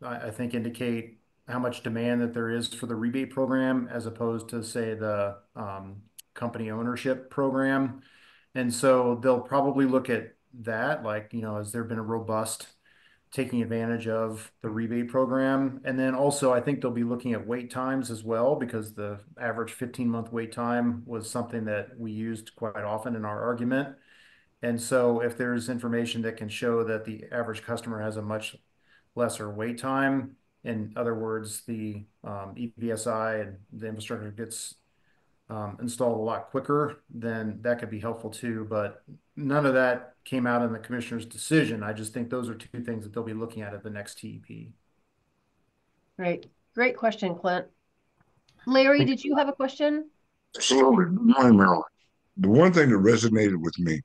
I think, indicate how much demand that there is for the rebate program as opposed to, say, the company ownership program. And so they'll probably look at that, like, has there been a robust taking advantage of the rebate program? And then also, I think they'll be looking at wait times as well, because the average 15-month wait time was something that we used quite often in our argument. And so if there's information that can show that the average customer has a much lesser wait time, in other words, the EVSI and the infrastructure gets installed a lot quicker, then that could be helpful too. But none of that came out in the commissioner's decision. I just think those are two things that they'll be looking at the next TEP. Great question, Clint. Larry, did you have a question? Absolutely. Good morning, Marilyn. The one thing that resonated with me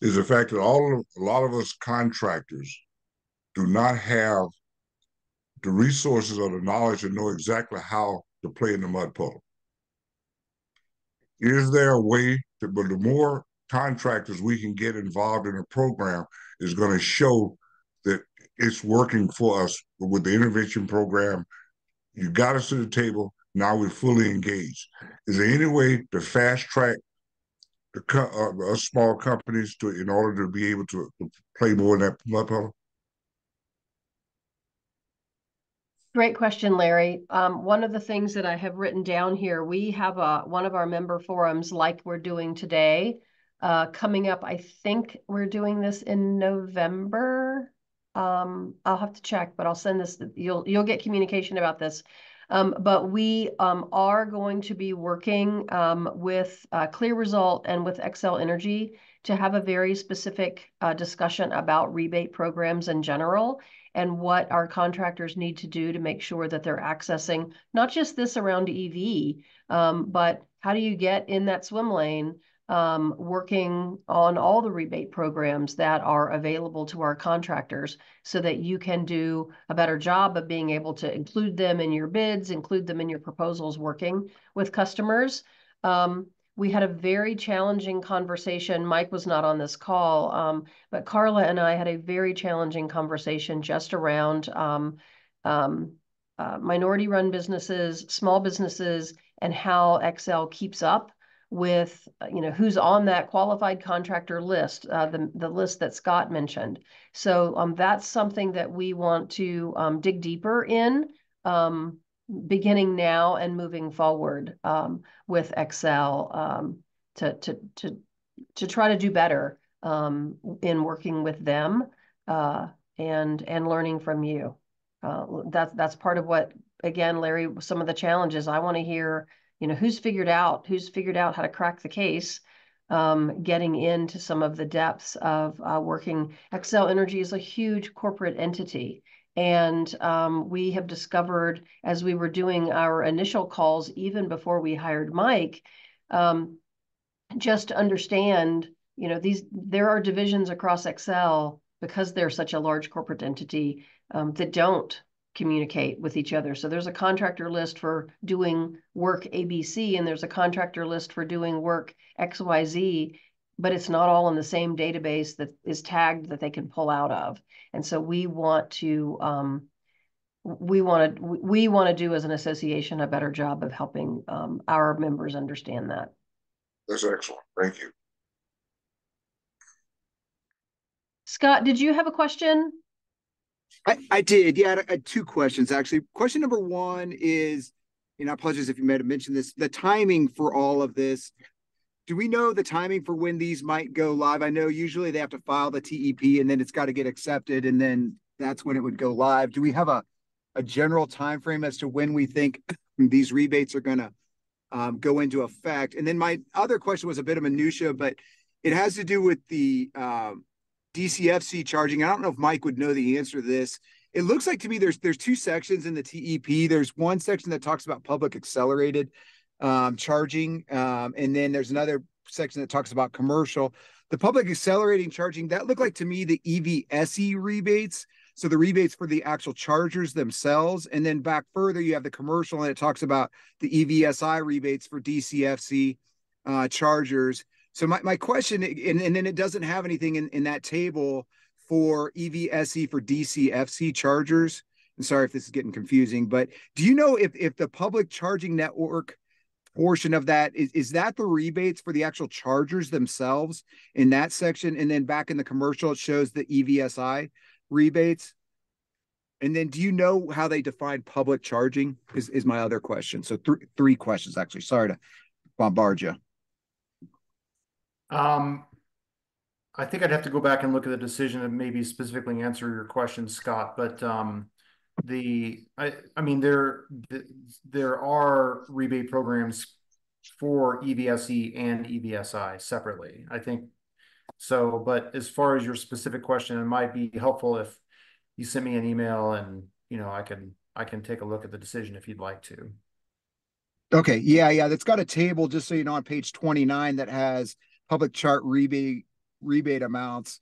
is the fact that a lot of us contractors do not have the resources or the knowledge to know exactly how to play in the mud puddle. Is there a way but the more contractors we can get involved in a program is going to show that it's working for us. With the intervention program, you got us to the table. Now we're fully engaged. Is there any way to fast track us small companies in order to be able to play more in that mud puddle? Great question, Larry. One of the things that I have written down here, we have one of our member forums like we're doing today coming up. I think we're doing this in November. I'll have to check, but I'll send this. You'll get communication about this. But we are going to be working with Clear Result and with Xcel Energy to have a very specific discussion about rebate programs in general and what our contractors need to do to make sure that they're accessing not just this around EV, but how do you get in that swim lane working on all the rebate programs that are available to our contractors so that you can do a better job of being able to include them in your bids, include them in your proposals, working with customers. We had a very challenging conversation. Mike was not on this call, but Carla and I had a very challenging conversation just around minority-run businesses, small businesses, and how Xcel keeps up with who's on that qualified contractor list, the list that Scott mentioned. So that's something that we want to dig deeper in, beginning now and moving forward with Xcel to try to do better in working with them and learning from you. That's part of what, again, Larry, some of the challenges. I want to hear, who's figured out how to crack the case, getting into some of the depths of working. Xcel Energy is a huge corporate entity. And we have discovered, as we were doing our initial calls, even before we hired Mike, just to understand, there are divisions across Xcel because they're such a large corporate entity that don't communicate with each other. So there's a contractor list for doing work ABC, and there's a contractor list for doing work XYZ, but it's not all in the same database that is tagged that they can pull out of. And so we want to do as an association a better job of helping our members understand that. That's excellent. Thank you. Scott, did you have a question? I did. Yeah, I had two questions, actually. Question number one is, I apologize if you might have mentioned this, the timing for all of this. Do we know the timing for when these might go live? I know usually they have to file the TEP and then it's got to get accepted, and then that's when it would go live. Do we have a general time frame as to when we think these rebates are going to go into effect? And then my other question was a bit of minutia, but it has to do with the DCFC charging. I don't know if Mike would know the answer to this. It looks like to me there's two sections in the TEP. There's one section that talks about public accelerated charging, and then there's another section that talks about commercial. The public accelerating charging, that looked like to me the EVSE rebates, so the rebates for the actual chargers themselves. And then back further, you have the commercial, and it talks about the EVSI rebates for DCFC chargers. So my question, and then it doesn't have anything in that table for EVSE for DCFC chargers. I'm sorry if this is getting confusing, but do you know if the public charging network portion of that is that the rebates for the actual chargers themselves in that section? And then back in the commercial, it shows the EVSI rebates. And then do you know how they define public charging is my other question. So three questions, actually. Sorry to bombard you. I think I'd have to go back and look at the decision and maybe specifically answer your question, Scott. But I mean, there are rebate programs for EVSE and EVSI separately, I think. So, but as far as your specific question, it might be helpful if you send me an email, and I can take a look at the decision if you'd like to. Okay, yeah, that's got a table, just so you know, on page 29 that has public chart rebate amounts.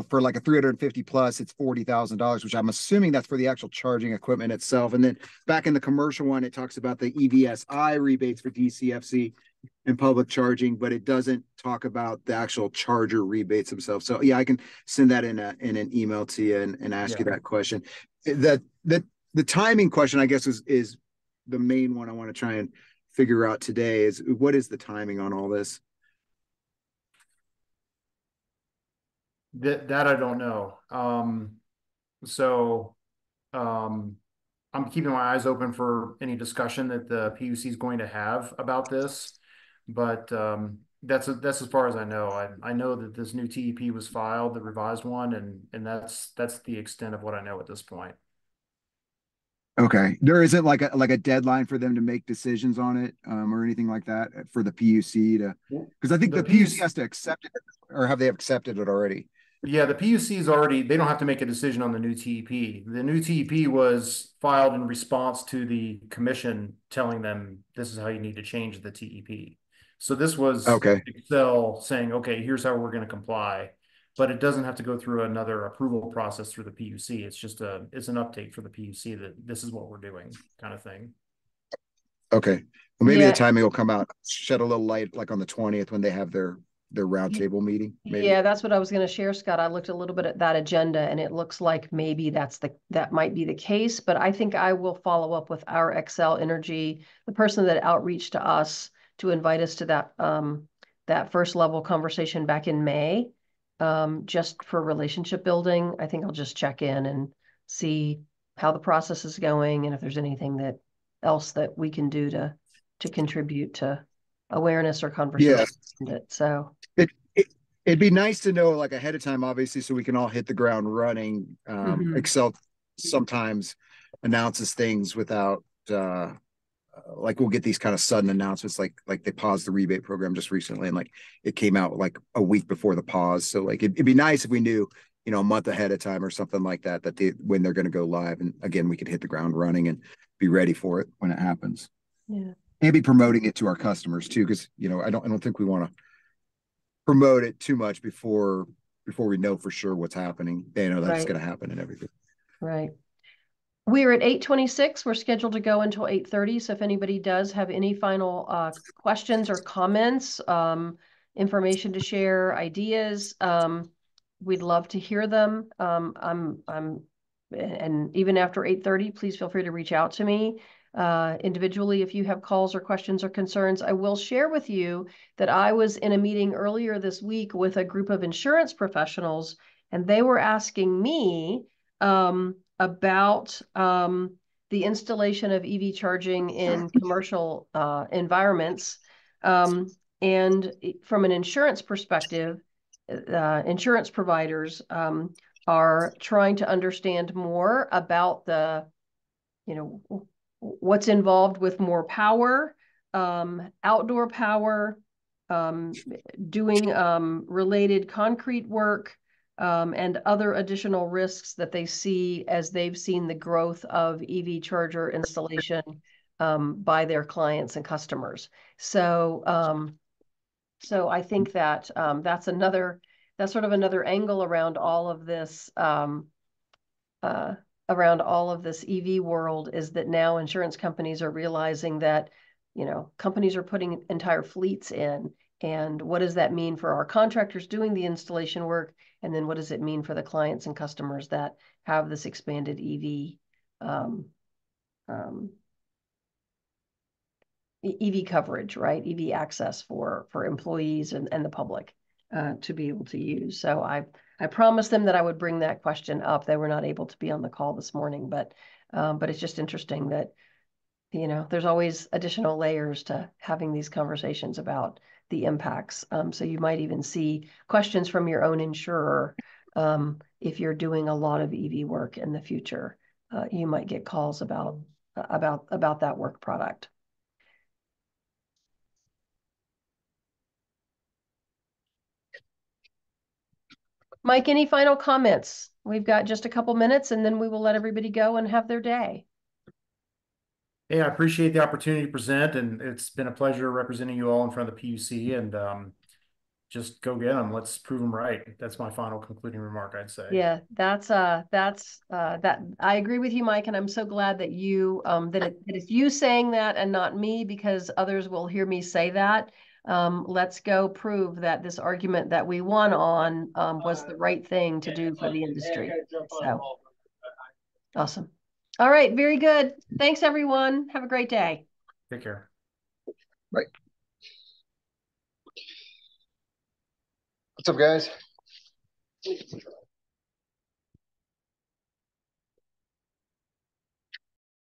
For like a 350 plus, it's $40,000, which I'm assuming that's for the actual charging equipment itself. And then back in the commercial one, it talks about the EVSI rebates for DCFC and public charging, but it doesn't talk about the actual charger rebates themselves. So yeah, I can send that in an email to you and ask you that question. The timing question, I guess, is the main one I want to try and figure out today. Is what is the timing on all this? That I don't know. I'm keeping my eyes open for any discussion that the PUC is going to have about this, but that's as far as I know. I know that this new TEP was filed, the revised one, and that's the extent of what I know at this point. Okay, there isn't like a deadline for them to make decisions on it, or anything like that for the PUC to, because I think the PUC has to accept it, or have they accepted it already? Yeah, the PUC is already, they don't have to make a decision on the new TEP. The new TEP was filed in response to the commission telling them this is how you need to change the TEP. So this was Xcel saying, okay, here's how we're going to comply, but it doesn't have to go through another approval process through the PUC. It's just it's an update for the PUC that this is what we're doing, kind of thing. Okay, well, maybe the timing will come out, shed a little light, like on the 20th when they have their roundtable meeting. Maybe. Yeah, that's what I was going to share, Scott. I looked a little bit at that agenda, and it looks like maybe that might be the case. But I think I will follow up with our Xcel Energy, the person that outreached to us to invite us to that first level conversation back in May, just for relationship building. I think I'll just check in and see how the process is going, and if there's anything else that we can do to contribute to awareness or conversation. Yeah. So It'd be nice to know like ahead of time, obviously, so we can all hit the ground running. Excel sometimes announces things without like we'll get these kind of sudden announcements like they paused the rebate program just recently and like it came out like a week before the pause. So like it'd be nice if we knew, you know, a month ahead of time or something like that when they're going to go live, and again we could hit the ground running and be ready for it when it happens. Yeah. And be promoting it to our customers too, because you know I don't think we want to promote it too much before we know for sure what's happening. They know that's going to happen and everything. Right. We're at 8:26. We're scheduled to go until 8:30. So if anybody does have any final questions or comments, information to share, ideas, we'd love to hear them. And even after 8:30, please feel free to reach out to me individually if you have calls or questions or concerns. I will share with you that I was in a meeting earlier this week with a group of insurance professionals, and they were asking me about the installation of EV charging in commercial environments. And from an insurance perspective, insurance providers are trying to understand more about the, you know, what's involved with more power, outdoor power, doing related concrete work, and other additional risks that they see as they've seen the growth of EV charger installation by their clients and customers. So, so I think that that's sort of another angle around all of this EV world, is that now insurance companies are realizing that, you know, companies are putting entire fleets in. And what does that mean for our contractors doing the installation work? And then what does it mean for the clients and customers that have this expanded EV coverage, right? EV access for employees and the public to be able to use. So I promised them that I would bring that question up. They were not able to be on the call this morning, but it's just interesting that, you know, there's always additional layers to having these conversations about the impacts. So you might even see questions from your own insurer. If you're doing a lot of EV work in the future, you might get calls about that work product. Mike, any final comments? We've got just a couple minutes and then we will let everybody go and have their day. Hey, I appreciate the opportunity to present, and it's been a pleasure representing you all in front of the PUC, and just go get them. Let's prove them right. That's my final concluding remark, I'd say. Yeah, that I agree with you, Mike, and I'm so glad that you that it's you saying that and not me, because others will hear me say that. Let's go prove that this argument that we won on was the right thing to do for the industry. So awesome. All right, very good. Thanks, everyone. Have a great day. Take care. Bye. What's up, guys?